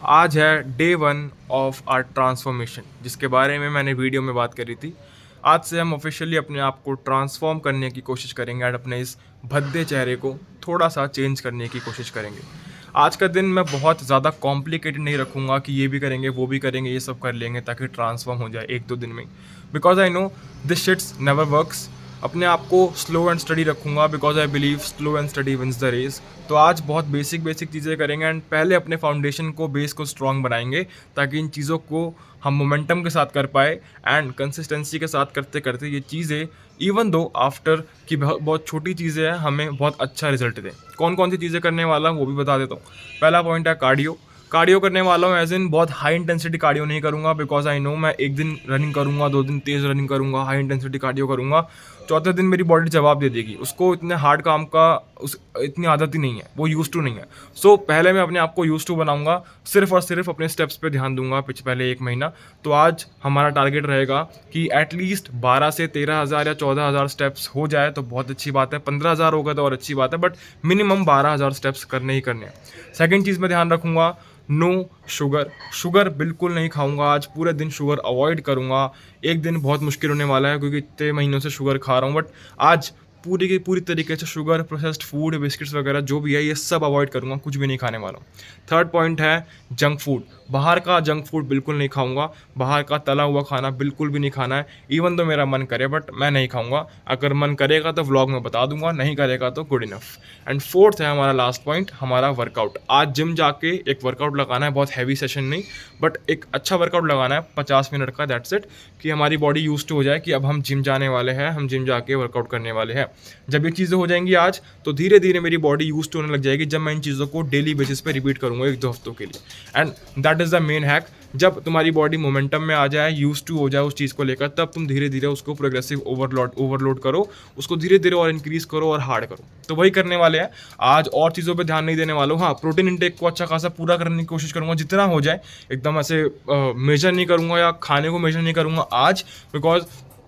आज है day one of our transformation, जिसके बारे में मैंने वीडियो में बात करी थी। आज से हम ऑफिशियली अपने आप को ट्रांसफॉर्म करने की कोशिश करेंगे और अपने इस भद्दे चेहरे को थोड़ा सा चेंज करने की कोशिश करेंगे। आज का दिन मैं बहुत ज़्यादा कॉम्प्लिकेटेड नहीं रखूँगा कि ये भी करेंगे वो भी करेंगे ये सब कर लेंगे ताकि ट्रांसफॉर्म हो जाए एक दो दिन में, because I know this shits never works. अपने आप को स्लो एंड स्टडी रखूँगा because I believe slow and steady wins the race. तो आज बहुत बेसिक बेसिक चीज़ें करेंगे एंड पहले अपने फाउंडेशन को, बेस को स्ट्रॉन्ग बनाएंगे ताकि इन चीज़ों को हम मोमेंटम के साथ कर पाए एंड कंसिस्टेंसी के साथ करते करते ये चीज़ें इवन दो आफ्टर की बहुत बहुत छोटी चीज़ें हैं हमें बहुत अच्छा रिजल्ट दें। कौन कौन सी चीज़ें करने वाला हूँ वो भी बता देता हूँ। पहला पॉइंट है कार्डियो। कार्डियो करने वाला हूँ एज इन बहुत हाई इंटेंसिटी कार्डियो नहीं करूँगा बिकॉज आई नो मैं एक दिन रनिंग करूँगा, 2 दिन तेज़ रनिंग करूँगा, हाई इंटेंसिटी कार्डियो करूँगा, चौथे दिन मेरी बॉडी जवाब दे देगी। उसको इतने हार्ड काम का उस इतनी आदत ही नहीं है, वो यूज़ टू नहीं है। सो पहले मैं अपने आप को यूज़ टू बनाऊंगा, सिर्फ और सिर्फ अपने स्टेप्स पे ध्यान दूंगा पहले 1 महीना। तो आज हमारा टारगेट रहेगा कि एटलीस्ट 12 से 13 हज़ार या 14 हज़ार स्टेप्स हो जाए तो बहुत अच्छी बात है। 15 हज़ार होगा तो और अच्छी बात है, बट मिनिमम 12 हज़ार स्टेप्स करने ही करने हैं। सेकेंड चीज़ मैं ध्यान रखूँगा, नो शुगर। शुगर बिल्कुल नहीं खाऊंगा आज, पूरे दिन शुगर अवॉइड करूंगा। एक दिन बहुत मुश्किल होने वाला है क्योंकि इतने महीनों से शुगर खा रहा हूँ, बट आज पूरी की पूरी तरीके से शुगर, प्रोसेस्ड फूड, बिस्किट्स वगैरह जो भी है ये सब अवॉइड करूँगा, कुछ भी नहीं खाने वाला हूँ। थर्ड पॉइंट है जंक फूड। बाहर का जंक फूड बिल्कुल नहीं खाऊंगा, बाहर का तला हुआ खाना बिल्कुल भी नहीं खाना है। इवन तो मेरा मन करे बट मैं नहीं खाऊंगा। अगर मन करेगा तो व्लॉग में बता दूंगा, नहीं करेगा तो गुड इनफ। एंड फोर्थ है हमारा लास्ट पॉइंट, हमारा वर्कआउट। आज जिम जाके एक वर्कआउट लगाना है, बहुत हैवी सेशन नहीं बट एक अच्छा वर्कआउट लगाना है 50 मिनट का, दैट्स इट। कि हमारी बॉडी यूज टू हो जाए कि अब हम जिम जाने वाले हैं, हम जिम जाके वर्कआउट करने वाले हैं। जब ये चीज़ें हो जाएंगी आज तो धीरे धीरे मेरी बॉडी यूज टू होने लग जाएगी जब मैं इन चीज़ों को डेली बेसिस पे रिपीट करूँगा 1-2 हफ्तों के लिए। And that is the main hack. जब तुम्हारी बॉडी मोमेंटम में आ जाए, यूज टू हो जाए उस चीज़ को लेकर, तब तुम धीरे धीरे उसको प्रोग्रेसिव ओवरलोड करो, उसको धीरे धीरे और इंक्रीज करो और हार्ड करो। तो वही करने वाले हैं आज, और चीज़ों पे ध्यान नहीं देने वाला हूँ। हाँ, प्रोटीन इंटेक को अच्छा खासा पूरा करने की कोशिश करूँगा जितना हो जाए। एकदम ऐसे मेजर नहीं करूँगा या खाने को मेजर नहीं करूँगा आज, बिकॉज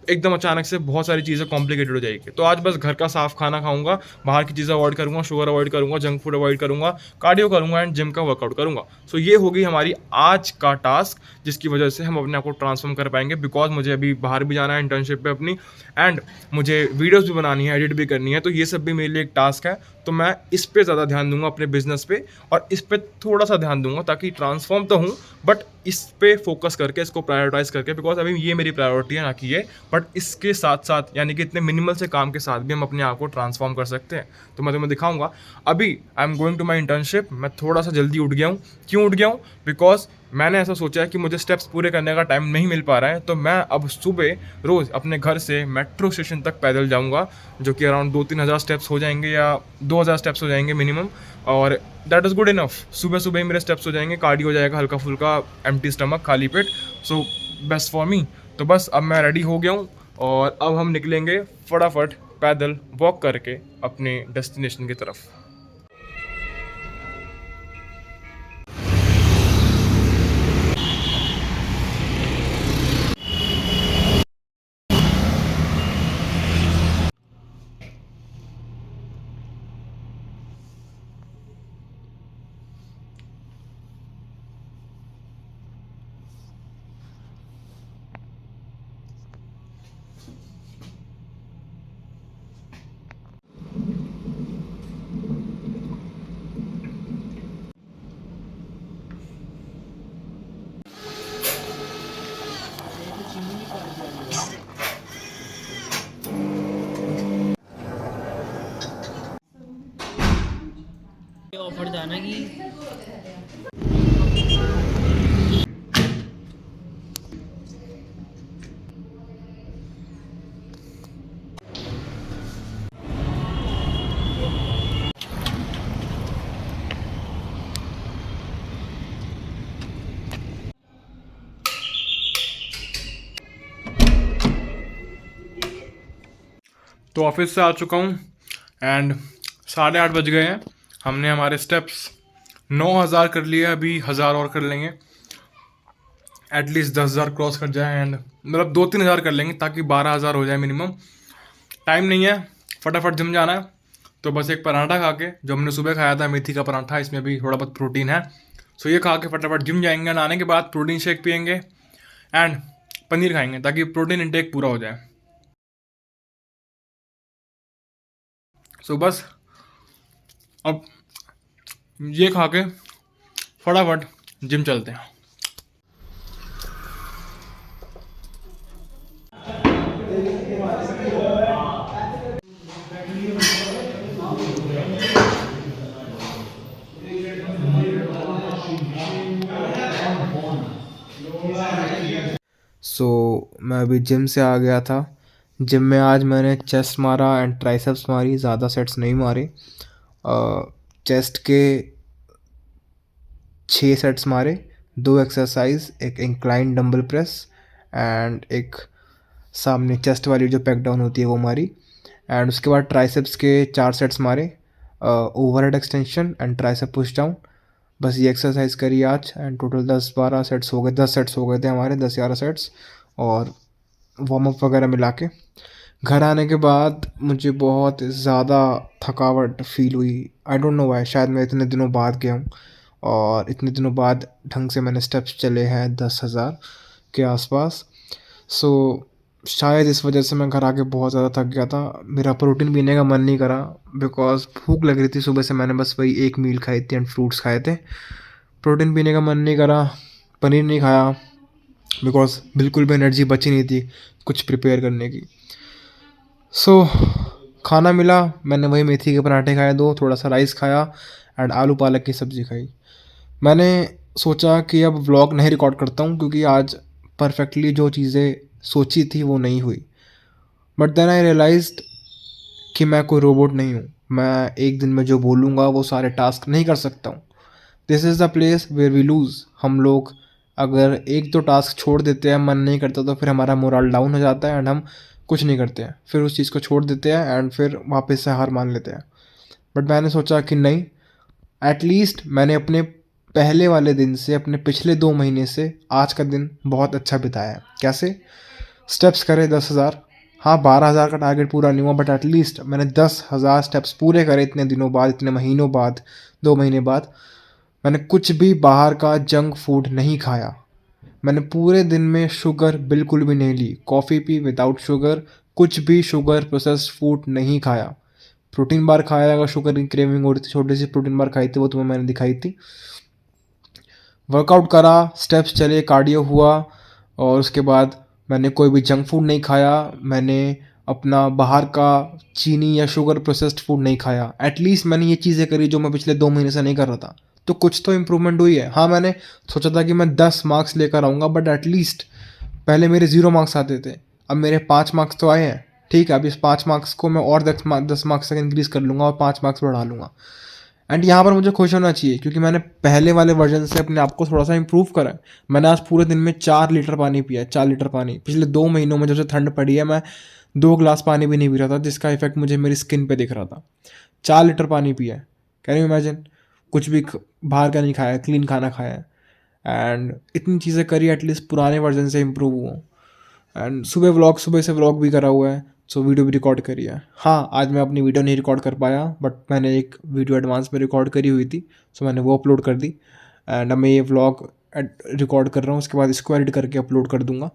एकदम अचानक से बहुत सारी चीज़ें कॉम्प्लिकेटेड हो जाएगी। तो आज बस घर का साफ खाना खाऊंगा, बाहर की चीज़ें अवॉइड करूंगा, शुगर अवॉइड करूंगा, जंक फूड अवॉइड करूंगा, कार्डियो करूंगा एंड जिम का वर्कआउट करूंगा। सो ये होगी हमारी आज का टास्क, जिसकी वजह से हम अपने आप को ट्रांसफॉर्म कर पाएंगे। बिकॉज मुझे अभी बाहर भी जाना है इंटर्नशिप पे अपनी, एंड मुझे वीडियोज़ भी बनानी है, एडिट भी करनी है, तो ये सब भी मेरे लिए एक टास्क है। तो मैं इस पर ज़्यादा ध्यान दूंगा अपने बिजनेस पे, और इस पर थोड़ा सा ध्यान दूंगा ताकि ट्रांसफॉर्म तो हूँ बट इस पे फोकस करके, इसको प्रायोरिटाइज करके, बिकॉज अभी ये मेरी प्रायोरिटी है ना कि ये, बट इसके साथ साथ यानी कि इतने मिनिमल से काम के साथ भी हम अपने आप को ट्रांसफॉर्म कर सकते हैं। तो मैं तुम्हें दिखाऊंगा। अभी I am going to my internship. मैं थोड़ा सा जल्दी उठ गया हूँ। क्यों उठ गया हूँ? बिकॉज मैंने ऐसा सोचा है कि मुझे स्टेप्स पूरे करने का टाइम नहीं मिल पा रहा है, तो मैं अब सुबह रोज़ अपने घर से मेट्रो स्टेशन तक पैदल जाऊंगा, जो कि अराउंड 2-3 हज़ार स्टेप्स हो जाएंगे या 2 हज़ार स्टेप्स हो जाएंगे मिनिमम, और दैट इज़ गुड इनफ। सुबह सुबह ही मेरे स्टेप्स हो जाएंगे, कार्डियो हो जाएगा हल्का फुल्का, एम्प्टी स्टमक, खाली पेट। So best for me. तो बस अब मैं रेडी हो गया हूँ और अब हम निकलेंगे फटाफट पैदल वॉक करके अपने डेस्टिनेशन की तरफ। ऑफर था ना कि तो ऑफिस से आ चुका हूँ एंड 8:30 बज गए हैं। हमने हमारे स्टेप्स 9 हज़ार कर लिए, अभी 1,000 और कर लेंगे, एटलीस्ट 10 हज़ार क्रॉस कर जाए, एंड मतलब 2-3 हज़ार कर लेंगे ताकि 12 हज़ार हो जाए मिनिमम। टाइम नहीं है, फटाफट जिम जाना है। तो बस एक पराठा खा के, जो हमने सुबह खाया था मेथी का पराठा, इसमें भी थोड़ा बहुत प्रोटीन है, सो ये खा के फटाफट जिम जाएंगे, नहाने के बाद प्रोटीन शेक पियेंगे एंड पनीर खाएंगे ताकि प्रोटीन इंटेक पूरा हो जाए। सो बस अब ये खा के फटाफट जिम चलते हैं। मैं अभी जिम से आ गया था। जिम में आज मैंने चेस्ट मारा एंड ट्राइसेप्स मारी, ज़्यादा सेट्स नहीं मारे। चेस्ट के 6 सेट्स मारे, 2 एक्सरसाइज, एक इंक्लाइन डंबल प्रेस एंड एक सामने चेस्ट वाली जो पैक डाउन होती है वो मारी। एंड उसके बाद ट्राइसेप्स के 4 सेट्स मारे, overhead extension and tricep push down. बस ये एक्सरसाइज करी आज एंड टोटल 10-12 सेट्स हो गए, 10 सेट्स हो गए थे हमारे, 10-11 सेट्स। और वार्म अप वगैरह मिला के घर आने के बाद मुझे बहुत ज़्यादा थकावट फील हुई। आई डोंट नो व्हाई, शायद मैं इतने दिनों बाद गया हूँ और इतने दिनों बाद ढंग से मैंने स्टेप्स चले हैं 10,000 के आसपास। सो शायद इस वजह से मैं घर आके बहुत ज़्यादा थक गया था। मेरा प्रोटीन पीने का मन नहीं करा बिकॉज भूख लग रही थी सुबह से, मैंने बस वही एक मील खाई थी एंड फ्रूट्स खाए थे। प्रोटीन पीने का मन नहीं करा, पनीर नहीं खाया बिकॉज बिल्कुल भी एनर्जी बची नहीं थी कुछ प्रिपेयर करने की। सो खाना मिला, मैंने वही मेथी के पराठे खाए 2, थोड़ा सा राइस खाया एंड आलू पालक की सब्ज़ी खाई। मैंने सोचा कि अब व्लॉग नहीं रिकॉर्ड करता हूँ क्योंकि आज परफेक्टली जो चीज़ें सोची थी वो नहीं हुई। बट देन आई रियलाइज्ड कि मैं कोई रोबोट नहीं हूँ। मैं एक दिन में जो बोलूँगा वो सारे टास्क नहीं कर सकता हूँ। This is the place where we lose. हम लोग अगर एक दो टास्क छोड़ देते हैं, मन नहीं करता, तो फिर हमारा मोरल डाउन हो जाता है एंड हम कुछ नहीं करते हैं, फिर उस चीज़ को छोड़ देते हैं एंड फिर वापस से हार मान लेते हैं। बट मैंने सोचा कि नहीं, एटलीस्ट मैंने अपने पहले वाले दिन से, अपने पिछले 2 महीने से आज का दिन बहुत अच्छा बिताया है। कैसे? स्टेप्स करे 10,000। हाँ, 12,000 का टारगेट पूरा नहीं हुआ बट एटलीस्ट मैंने 10,000 स्टेप्स पूरे करे इतने दिनों बाद, इतने महीनों बाद, 2 महीने बाद। मैंने कुछ भी बाहर का जंक फूड नहीं खाया। मैंने पूरे दिन में शुगर बिल्कुल भी नहीं ली, कॉफ़ी पी विदाउट शुगर, कुछ भी शुगर प्रोसेस्ड फूड नहीं खाया। प्रोटीन बार खाया, अगर शुगर की क्रेविंग हो रही थी, छोटी सी प्रोटीन बार खाई थी, वो तुम्हें मैंने दिखाई थी। वर्कआउट करा, स्टेप्स चले, कार्डियो हुआ और उसके बाद मैंने कोई भी जंक फूड नहीं खाया। मैंने अपना बाहर का चीनी या शुगर प्रोसेस्ड फूड नहीं खाया। एटलीस्ट मैंने ये चीज़ें करी जो मैं पिछले 2 महीने से नहीं कर रहा था, तो कुछ तो इम्प्रूवमेंट हुई है। हाँ, मैंने सोचा था कि मैं 10 मार्क्स लेकर आऊँगा बट एटलीस्ट पहले मेरे 0 मार्क्स आते थे, अब मेरे 5 मार्क्स तो आए हैं। ठीक है, अब इस 5 मार्क्स को मैं और 10 मार्क्स तक इंक्रीज़ कर लूँगा और 5 मार्क्स बढ़ा लूँगा। एंड यहाँ पर मुझे खुश होना चाहिए क्योंकि मैंने पहले वाले वर्जन से अपने आप को थोड़ा सा इम्प्रूव करा है। मैंने आज पूरे दिन में 4 लीटर पानी पिया है, 4 लीटर पानी। पिछले 2 महीनों में जब से ठंड पड़ी है, मैं 2 ग्लास पानी भी नहीं पी रहा था, जिसका इफेक्ट मुझे मेरी स्किन पे दिख रहा था। 4 लीटर पानी पिया है, कैन यू इमेजिन? कुछ भी बाहर का नहीं खाया, क्लीन खाना खाया है एंड इतनी चीज़ें करी, एटलीस्ट पुराने वर्जन से इम्प्रूव हुआ। एंड सुबह से व्लॉग भी करा हुआ है, सो वीडियो भी रिकॉर्ड करी है। हाँ, आज मैं अपनी वीडियो नहीं रिकॉर्ड कर पाया बट मैंने एक वीडियो एडवांस में रिकॉर्ड करी हुई थी, सो मैंने वो अपलोड कर दी। एंड अब मैं ये व्लॉग रिकॉर्ड कर रहा हूँ, उसके बाद इसको एडिट करके अपलोड कर दूंगा।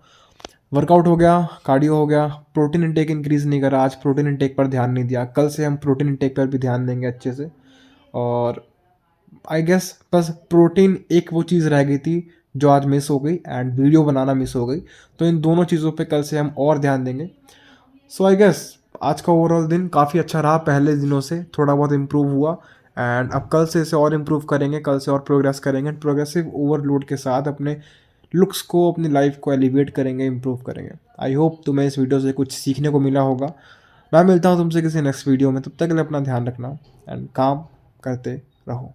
वर्कआउट हो गया, कार्डियो हो गया, प्रोटीन इंटेक इंक्रीज़ नहीं करा, आज प्रोटीन इंटेक पर ध्यान नहीं दिया। कल से हम प्रोटीन इंटेक पर भी ध्यान देंगे अच्छे से। और आई गेस बस प्रोटीन एक वो चीज़ रह गई थी जो आज मिस हो गई एंड वीडियो बनाना मिस हो गई, तो इन दोनों चीज़ों पे कल से हम और ध्यान देंगे। सो आई गेस आज का ओवरऑल दिन काफ़ी अच्छा रहा, पहले दिनों से थोड़ा बहुत इम्प्रूव हुआ एंड अब कल से इसे और इम्प्रूव करेंगे, कल से और प्रोग्रेस करेंगे, प्रोग्रेसिव ओवरलोड के साथ अपने लुक्स को, अपनी लाइफ को एलिवेट करेंगे, इम्प्रूव करेंगे। आई होप तुम्हें इस वीडियो से कुछ सीखने को मिला होगा। मैं मिलता हूँ तुमसे किसी नेक्स्ट वीडियो में, तब तक के लिए अपना ध्यान रखना एंड काम करते रहो।